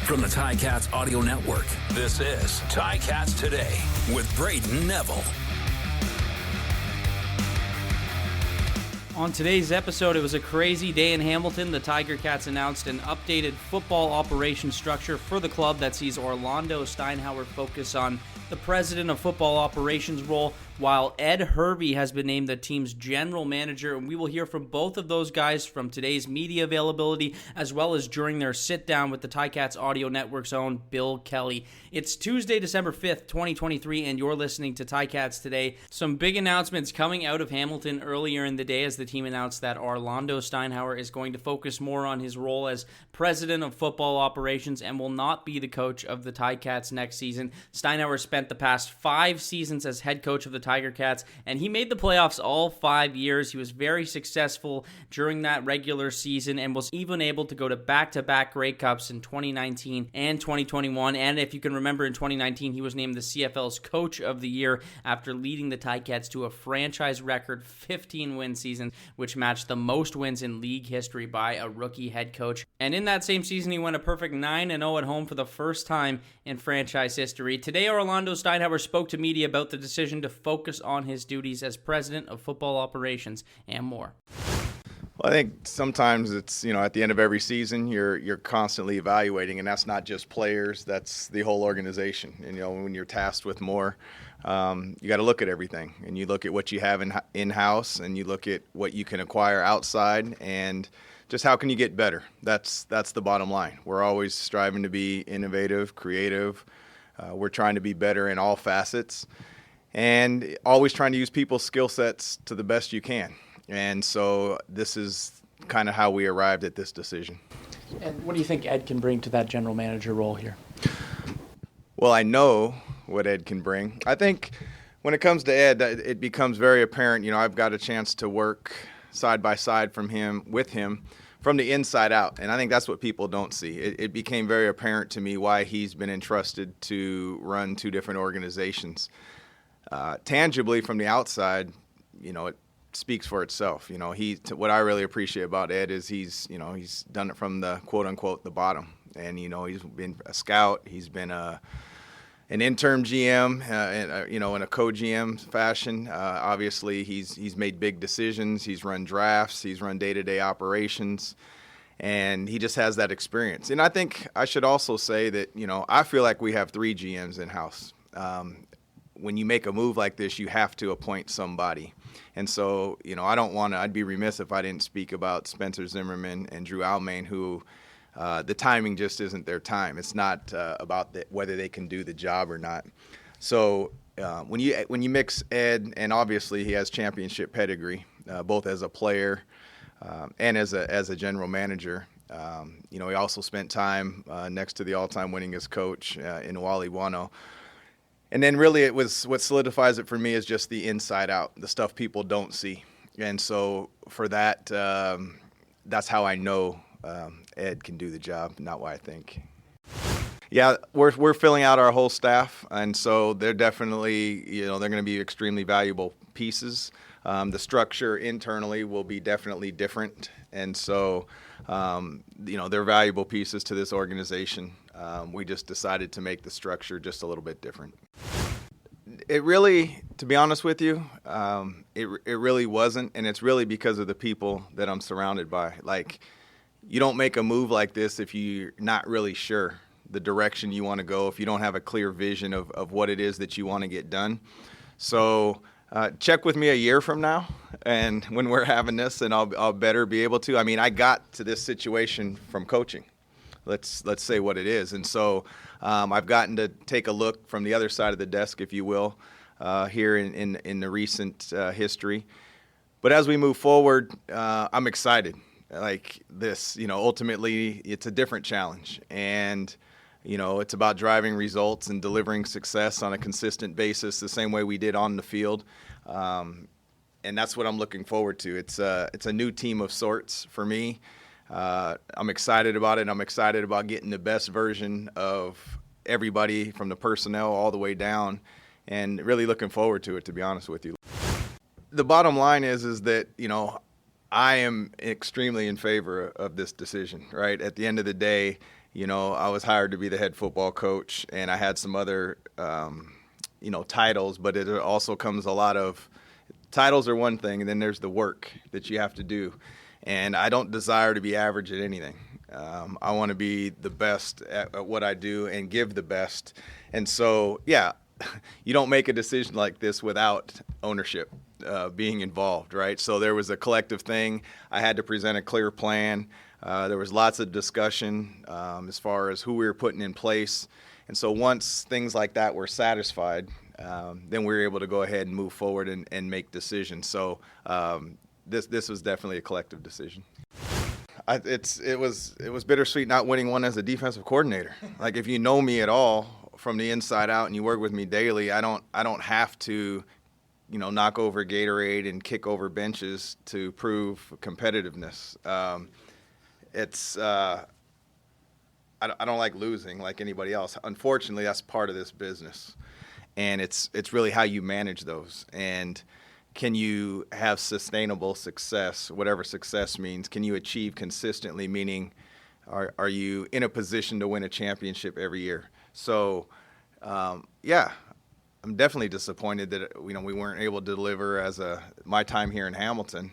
From the Ticats Audio Network, this is Ticats Today with Braden Neville. On today's episode, it was a crazy day in Hamilton. The Tiger Cats announced an updated football operations structure for the club that sees Orlondo Steinauer focus on the president of football operations role, while Ed Hervey has been named the team's general manager. And we will hear from both of those guys from today's media availability, as well as during their sit-down with the Ticats Audio Network's own Bill Kelly. It's Tuesday, December 5th, 2023, and you're listening to Ticats Today. Some big announcements coming out of Hamilton earlier in the day as the team announced that Orlondo Steinauer is going to focus more on his role as president of football operations and will not be the coach of the Ticats next season. Steinauer spent the past 5 seasons as head coach of the Tiger Cats, and he made the playoffs all 5 years. He was very successful during that regular season and was even able to go to back-to-back Grey Cups in 2019 and 2021. And if you can remember, in 2019, he was named the CFL's Coach of the Year after leading the Ticats to a franchise record 15-win season, which matched the most wins in league history by a rookie head coach. And in that same season, he went a perfect 9-0 at home for the first time in franchise history. Today, Orlondo Steinauer spoke to media about the decision to focus on his duties as president of football operations and more. Well, I think sometimes it's, at the end of every season, you're constantly evaluating, and that's not just players, that's the whole organization. And, when you're tasked with more, you got to look at everything, and you look at what you have in-house, and you look at what you can acquire outside, and just how can you get better. That's the bottom line. We're always striving to be innovative, creative. We're trying to be better in all facets, and always trying to use people's skill sets to the best you can. And so this is kind of how we arrived at this decision. And what do you think Ed can bring to that general manager role here? Well, I know what Ed can bring. I think when it comes to Ed, it becomes very apparent. I've got a chance to work side by side with him from the inside out. And I think that's what people don't see. It became very apparent to me why he's been entrusted to run 2 different organizations. Tangibly from the outside, it speaks for itself. What I really appreciate about Ed is he's done it from the quote unquote the bottom. And, he's been a scout. He's been an interim GM, in a co-GM fashion. Obviously, he's made big decisions. He's run drafts. He's run day-to-day operations. And he just has that experience. And I think I should also say that, I feel like we have 3 GMs in-house. When you make a move like this, you have to appoint somebody. And so, I'd be remiss if I didn't speak about Spencer Zimmerman and Drew Almain, who the timing just isn't their time. It's not about whether they can do the job or not. So when you mix Ed, and obviously he has championship pedigree, both as a player and as a general manager. He also spent time next to the all-time winningest coach in Wally Wano. And then really it was what solidifies it for me is just the inside out, the stuff people don't see. And so for that, that's how I know Ed can do the job, not what I think. Yeah, we're filling out our whole staff, and so they're definitely, they're going to be extremely valuable pieces. The structure internally will be definitely different, and so, they're valuable pieces to this organization. We just decided to make the structure just a little bit different. It really, to be honest with you, it really wasn't, and it's really because of the people that I'm surrounded by. Like, you don't make a move like this if you're not really sure the direction you want to go, if you don't have a clear vision of what it is that you want to get done. So check with me a year from now, and when we're having this, and I'll better be able to. I mean, I got to this situation from coaching. Let's say what it is. And so I've gotten to take a look from the other side of the desk, if you will, here in the recent history. But as we move forward, I'm excited. Like this, ultimately it's a different challenge. And, it's about driving results and delivering success on a consistent basis the same way we did on the field. And that's what I'm looking forward to. It's a new team of sorts for me. I'm excited about it. I'm excited about getting the best version of everybody from the personnel all the way down, and really looking forward to it, to be honest with you. The bottom line is that, I am extremely in favor of this decision, right? At the end of the day, I was hired to be the head football coach, and I had some other, titles, but it also comes a lot of titles are one thing, and then there's the work that you have to do. And I don't desire to be average at anything. I want to be the best at what I do and give the best. And so, yeah, you don't make a decision like this without ownership being involved, right? So there was a collective thing. I had to present a clear plan. There was lots of discussion as far as who we were putting in place. And so once things like that were satisfied, then we were able to go ahead and move forward and make decisions. So this was definitely a collective decision. It was bittersweet not winning one as a defensive coordinator. Like, if you know me at all from the inside out and you work with me daily, I don't have to, knock over Gatorade and kick over benches to prove competitiveness. I don't like losing like anybody else. Unfortunately, that's part of this business, and it's really how you manage those. And can you have sustainable success, whatever success means? Can you achieve consistently, meaning are you in a position to win a championship every year? So, yeah, I'm definitely disappointed that we weren't able to deliver my time here in Hamilton.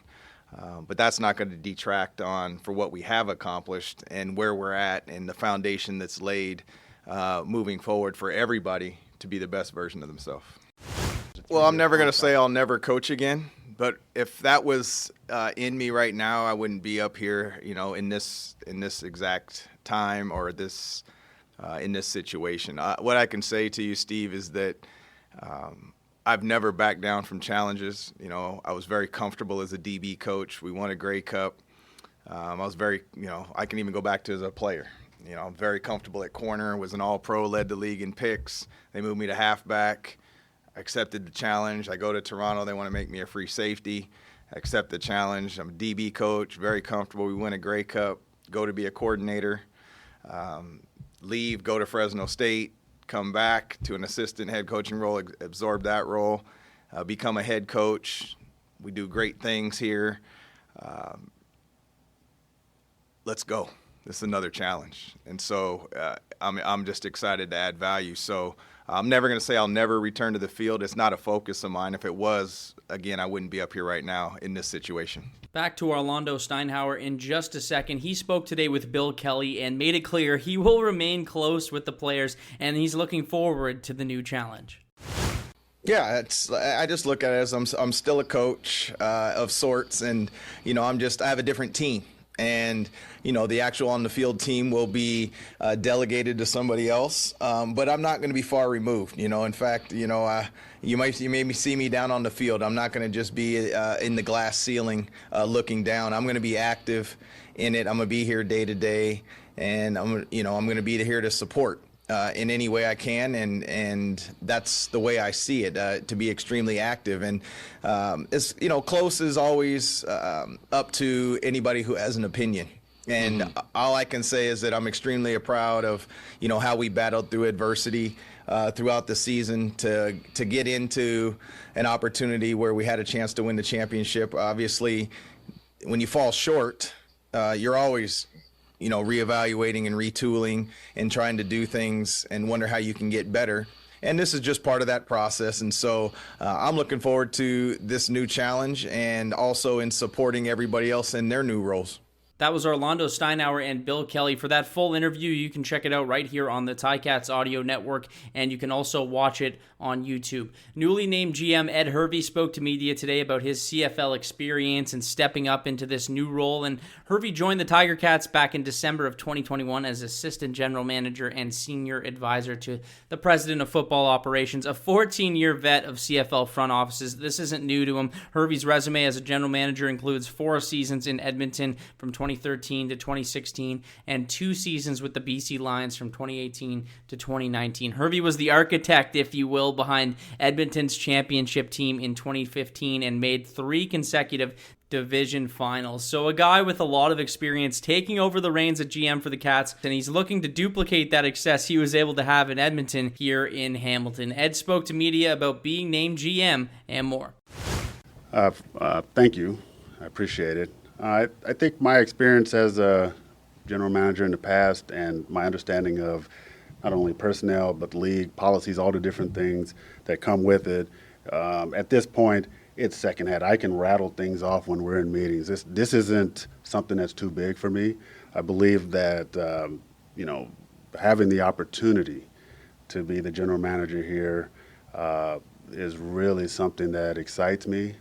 But that's not going to detract for what we have accomplished and where we're at and the foundation that's laid moving forward for everybody to be the best version of themselves. Well, I'm never going to say I'll never coach again, but if that was in me right now, I wouldn't be up here, in this exact time or in this situation. What I can say to you, Steve, is that I've never backed down from challenges. I was very comfortable as a DB coach. We won a Grey Cup. I was very, I can even go back to as a player. I'm very comfortable at corner, was an all-pro, led the league in picks. They moved me to halfback. I accepted the challenge. I go to Toronto. They want to make me a free safety. I accept the challenge. I'm a DB coach, very comfortable. We win a Grey Cup, go to be a coordinator, leave, go to Fresno State, come back to an assistant head coaching role, absorb that role, become a head coach. We do great things here. Let's go. This is another challenge. And so I'm just excited to add value. So I'm never going to say I'll never return to the field. It's not a focus of mine. If it was, again, I wouldn't be up here right now in this situation. Back to Orlondo Steinauer in just a second. He spoke today with Bill Kelly and made it clear he will remain close with the players, and he's looking forward to the new challenge. Yeah, I just look at it as I'm still a coach of sorts, and I have a different team. And, the actual on-the-field team will be delegated to somebody else. But I'm not going to be far removed. In fact, you may see me down on the field. I'm not going to just be in the glass ceiling looking down. I'm going to be active in it. I'm going to be here day to day. And I'm going to be here to support in any way I can, and that's the way I see it, to be extremely active. And it's close is always up to anybody who has an opinion. And all I can say is that I'm extremely proud of how we battled through adversity throughout the season to get into an opportunity where we had a chance to win the championship. Obviously, when you fall short, you're always reevaluating and retooling and trying to do things and wonder how you can get better. And this is just part of that process. And so I'm looking forward to this new challenge and also in supporting everybody else in their new roles. That was Orlondo Steinauer and Bill Kelly. For that full interview, you can check it out right here on the Ticats audio network, and you can also watch it on YouTube. Newly named GM Ed Hervey spoke to media today about his CFL experience and stepping up into this new role. And Hervey joined the Tiger Cats back in December of 2021 as assistant general manager and senior advisor to the president of football operations, a 14-year vet of CFL front offices. This isn't new to him. Hervey's resume as a general manager includes 4 seasons in Edmonton from 2013 to 2016 and 2 seasons with the BC Lions from 2018 to 2019. Hervey was the architect, if you will, behind Edmonton's championship team in 2015 and made 3 consecutive division finals. So a guy with a lot of experience taking over the reins at GM for the Cats, and he's looking to duplicate that success he was able to have in Edmonton here in Hamilton. Ed spoke to media about being named GM and more. Thank you. I appreciate it. I think my experience as a general manager in the past, and my understanding of not only personnel but league policies, all the different things that come with it. At this point, it's secondhand. I can rattle things off when we're in meetings. This isn't something that's too big for me. I believe that having the opportunity to be the general manager here is really something that excites me.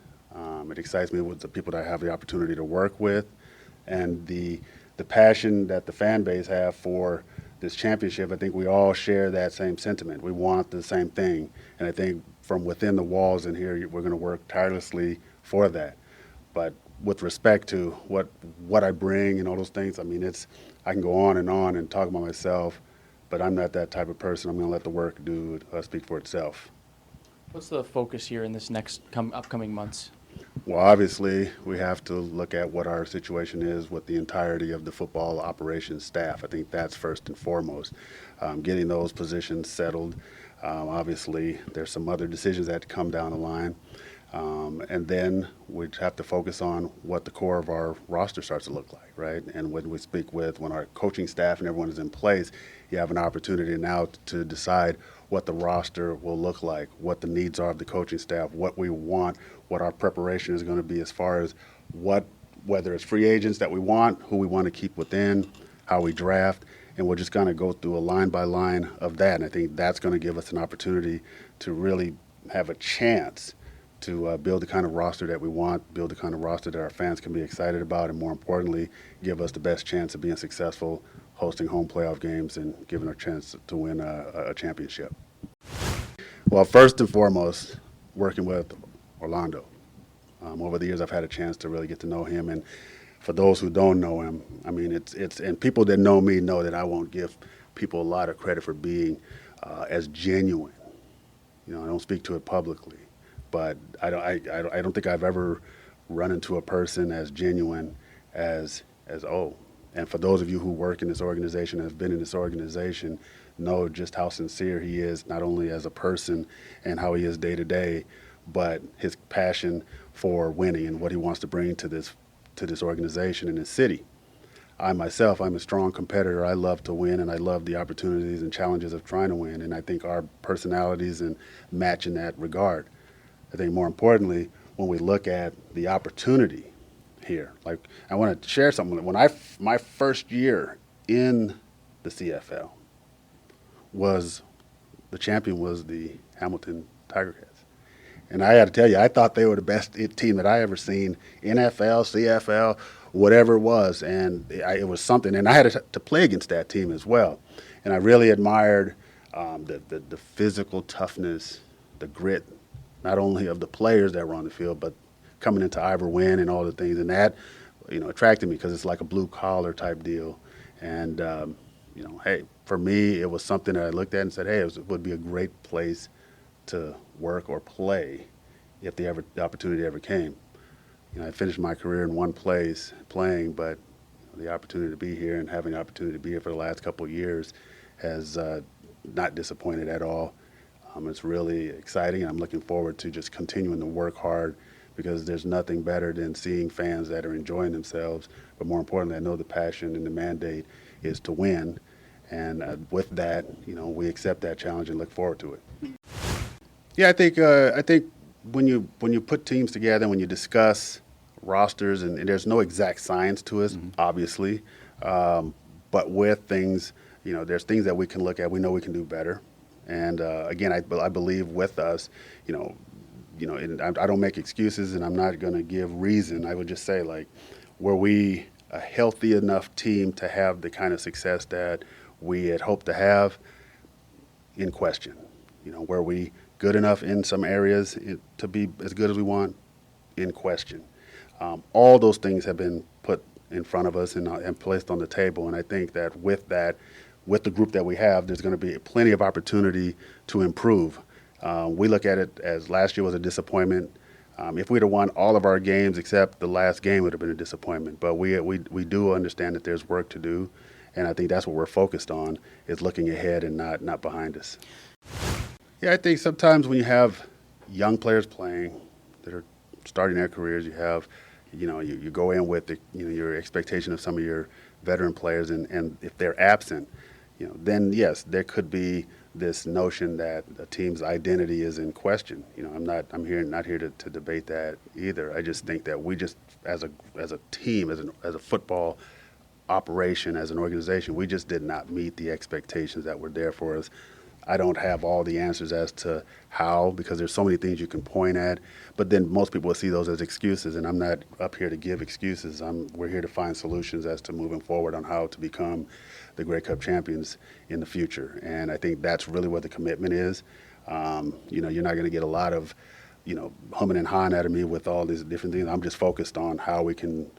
It excites me with the people that I have the opportunity to work with, and the passion that the fan base have for this championship. I think we all share that same sentiment. We want the same thing, and I think from within the walls in here, we're going to work tirelessly for that. But with respect to what I bring and all those things, I mean, I can go on and talk about myself, but I'm not that type of person. I'm going to let the work speak for itself. What's the focus here in this next upcoming months? Well, obviously, we have to look at what our situation is with the entirety of the football operations staff. I think that's first and foremost. Getting those positions settled. Obviously, there's some other decisions that come down the line. And then we'd have to focus on what the core of our roster starts to look like, right? And when our coaching staff and everyone is in place, you have an opportunity now to decide what the roster will look like, what the needs are of the coaching staff, what we want, what our preparation is going to be as far as whether it's free agents that we want, who we want to keep within, how we draft, and we're just going to go through a line by line of that. And I think that's going to give us an opportunity to really have a chance to build the kind of roster that we want, build the kind of roster that our fans can be excited about, and more importantly, give us the best chance of being successful, hosting home playoff games, and giving our chance to win a championship. Well, first and foremost, working with Orlondo. Over the years, I've had a chance to really get to know him, and for those who don't know him, I mean, and people that know me know that I won't give people a lot of credit for being as genuine. I don't speak to it publicly, but I don't think I've ever run into a person as genuine as O. And for those of you who work in this organization, have been in this organization, know just how sincere he is, not only as a person and how he is day to day, but his passion for winning and what he wants to bring to this organization and this city. I'm a strong competitor. I love to win, and I love the opportunities and challenges of trying to win. And I think our personalities and match in that regard. I think more importantly, when we look at the opportunity here, like I want to share something. When my first year in the CFL the champion was the Hamilton Tiger Cats. And I got to tell you, I thought they were the best team that I ever seen, NFL, CFL, whatever it was. And it was something. And I had to play against that team as well. And I really admired the physical toughness, the grit, not only of the players that were on the field, but coming into Ivor Wynn and all the things. And that, attracted me because it's like a blue-collar type deal. And, hey, for me, it was something that I looked at and said, hey, it would be a great place to work or play if the opportunity ever came. I finished my career in one place playing, but the opportunity to be here and having the opportunity to be here for the last couple of years has not disappointed at all. It's really exciting, and I'm looking forward to just continuing to work hard because there's nothing better than seeing fans that are enjoying themselves. But more importantly, I know the passion and the mandate is to win. And with that, we accept that challenge and look forward to it. Yeah, I think when you put teams together, when you discuss rosters, and there's no exact science to us, obviously, but with things, there's things that we can look at. We know we can do better. And again, I believe with us, and I don't make excuses, and I'm not going to give reason. I would just say, were we a healthy enough team to have the kind of success that we had hoped to have? In question. Were we good enough in some areas to be as good as we want? In question. All those things have been put in front of us and placed on the table, and I think that with the group that we have, there's going to be plenty of opportunity to improve. We look at it as last year was a disappointment. If we'd have won all of our games except the last game, it would have been a disappointment. But we do understand that there's work to do, and I think that's what we're focused on, is looking ahead and not behind us. Yeah, I think sometimes when you have young players playing that are starting their careers, you have You go in with your expectation of some of your veteran players, and if they're absent, then yes, there could be this notion that a team's identity is in question. I'm not here to debate that either. I just think that we just as a team, as a football operation, as an organization, we just did not meet the expectations that were there for us. I don't have all the answers as to how, because there's so many things you can point at, but then most people will see those as excuses, and I'm not up here to give excuses. We're here to find solutions as to moving forward on how to become the Grey Cup champions in the future, and I think that's really what the commitment is. You're not going to get a lot of, humming and hawing out of me with all these different things. I'm just focused on how we can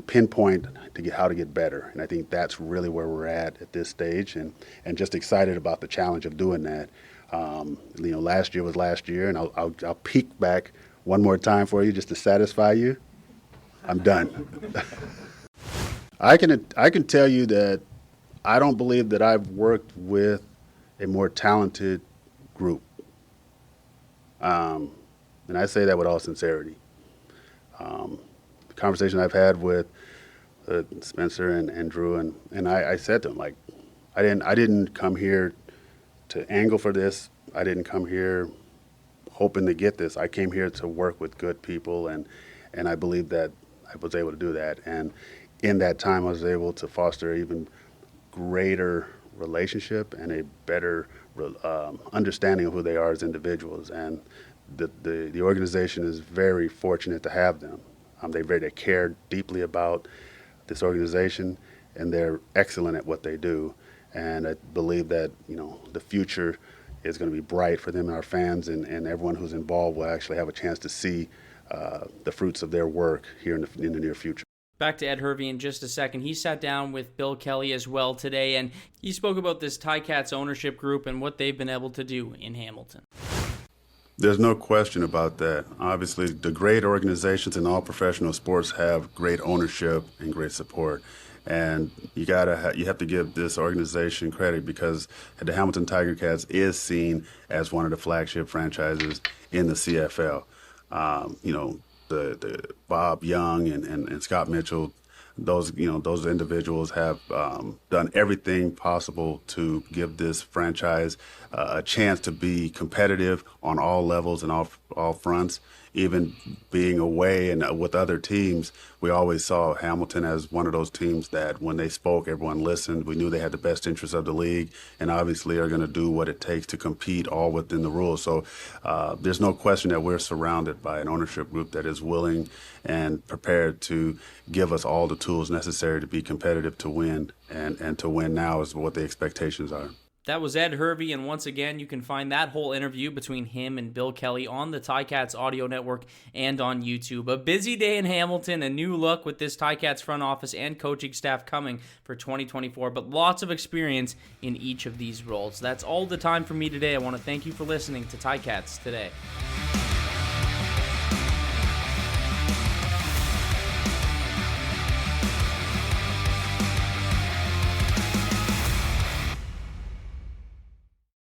pinpoint how to get better. And I think that's really where we're at this stage, and just excited about the challenge of doing that. Last year was last year, and I'll peek back one more time for you just to satisfy you. I'm done. I can tell you that I don't believe that I've worked with a more talented group. And I say that with all sincerity. Conversation I've had with Spencer and Drew, and I said to them, like, I didn't come here to angle for this. I didn't come here hoping to get this. I came here to work with good people, and I believe that I was able to do that. And in that time, I was able to foster even greater relationship and a better understanding of who they are as individuals. And the organization is very fortunate to have them. They care deeply about this organization, and they're excellent at what they do. And I believe that the future is going to be bright for them and our fans, and everyone who's involved will actually have a chance to see the fruits of their work here in the near future. Back to Ed Hervey in just a second. He sat down with Bill Kelly as well today, and he spoke about this Ticats ownership group and what they've been able to do in Hamilton. There's no question about that. Obviously, the great organizations in all professional sports have great ownership and great support. And you have to give this organization credit, because the Hamilton Tiger Cats is seen as one of the flagship franchises in the CFL. The Bob Young and Scott Mitchell, those individuals have done everything possible to give this franchise a chance to be competitive on all levels and all fronts. Even being away and with other teams, we always saw Hamilton as one of those teams that when they spoke, everyone listened. We knew they had the best interests of the league, and obviously are going to do what it takes to compete, all within the rules. So there's no question that we're surrounded by an ownership group that is willing and prepared to give us all the tools necessary to be competitive, to win, and to win now is what the expectations are. That was Ed Hervey, and once again, you can find that whole interview between him and Bill Kelly on the Ticats audio network and on YouTube. A busy day in Hamilton, a new look with this Ticats front office and coaching staff coming for 2024, but lots of experience in each of these roles. That's all the time for me today. I want to thank you for listening to Ticats Today.